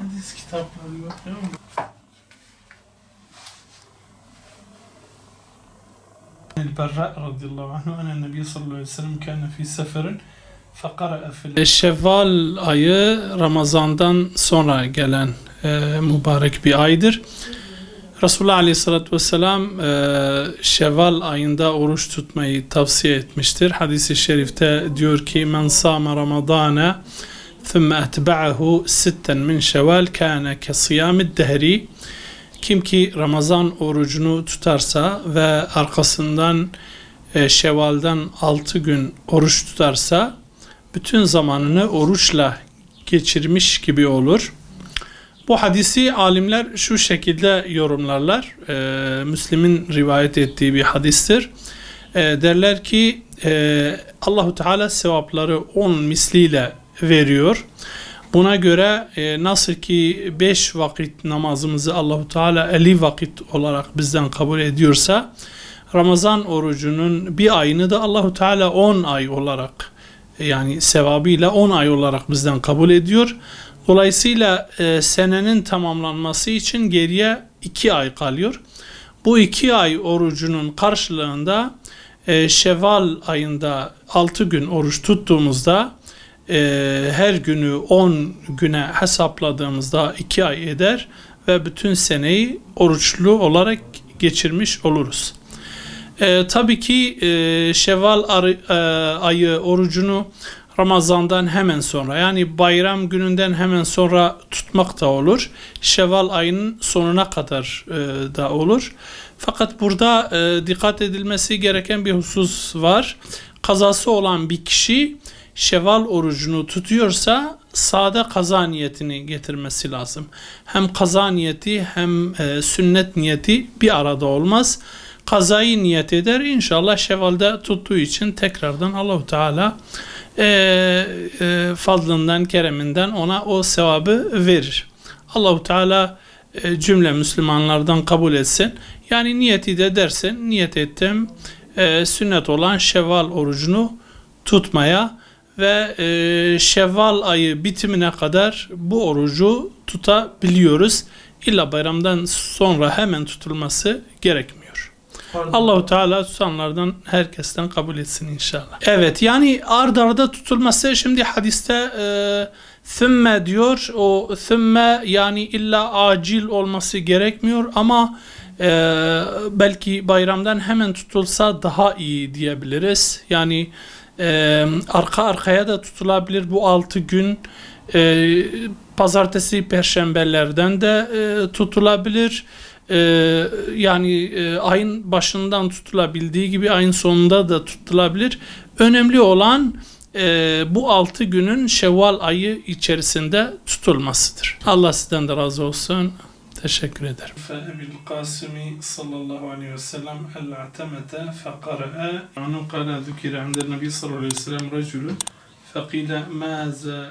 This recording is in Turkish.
hadis kitapları yok ya. البراء رضي الله عنه أن النبي صلى الله عليه وسلم كان في سفر فقرأ في Şevval ayı Ramazan'dan sonra gelen mübarek bir aydır. Resulullah Aleyhisselatü Vesselam Şevval ayında oruç tutmayı tavsiye etmiştir. Hadis-i şerifte diyor ki men sâme Ramazâne ثُمَّ اَتْبَعَهُ سِتًّا مِنْ شَوَالْ كَانَ كَصِيَامِ الدَّهْرِ Kim ki Ramazan orucunu tutarsa ve arkasından Şevval'den 6 gün oruç tutarsa bütün zamanını oruçla geçirmiş gibi olur. Bu hadisi alimler şu şekilde yorumlarlar. Müslim'in rivayet ettiği bir hadistir. Derler ki Allahu Teala sevapları 10 misliyle veriyor. Buna göre nasıl ki 5 vakit namazımızı Allahu Teala 50 vakit olarak bizden kabul ediyorsa, Ramazan orucunun bir ayını da Allahu Teala 10 ay olarak, yani sevabıyla 10 ay olarak bizden kabul ediyor. Dolayısıyla senenin tamamlanması için geriye 2 ay kalıyor. Bu 2 ay orucunun karşılığında Şevval ayında 6 gün oruç tuttuğumuzda her günü 10 güne hesapladığımızda 2 ay eder ve bütün seneyi oruçlu olarak geçirmiş oluruz. Tabii ki Şevval ayı orucunu Ramazan'dan hemen sonra, yani bayram gününden hemen sonra tutmak da olur. Şevval ayının sonuna kadar da olur. Fakat burada dikkat edilmesi gereken bir husus var. Kazası olan bir kişi Şevval orucunu tutuyorsa sade kaza niyetini getirmesi lazım. Hem kaza niyeti hem sünnet niyeti bir arada olmaz. Kazayı niyet eder. İnşallah Şevval'de tuttuğu için tekrardan Allahu Teala fadlından, kereminden ona o sevabı verir. Allahu Teala cümle Müslümanlardan kabul etsin. Yani niyeti de dersin, niyet ettim sünnet olan Şevval orucunu tutmaya ve Şevval ayı bitimine kadar bu orucu tutabiliyoruz. İlla bayramdan sonra hemen tutulması gerekmiyor. Allahu Teala tutanlardan herkesten kabul etsin inşallah. Evet, yani ard arda tutulması, şimdi hadiste thümme diyor. O thümme yani illa acil olması gerekmiyor ama belki bayramdan hemen tutulsa daha iyi diyebiliriz. Yani arka arkaya da tutulabilir bu 6 gün. Pazartesi, perşembelerden de tutulabilir. Yani ayın başından tutulabildiği gibi ayın sonunda da tutulabilir. Önemli olan bu 6 günün Şevval ayı içerisinde tutulmasıdır. Allah sizden de razı olsun. Teşekkür ederim. Ebil Kasimi sallallahu aleyhi ve sellem el-atemete feqara'a anu qala zükire amden nebi sallallahu aleyhi ve sellem raculu feqile maza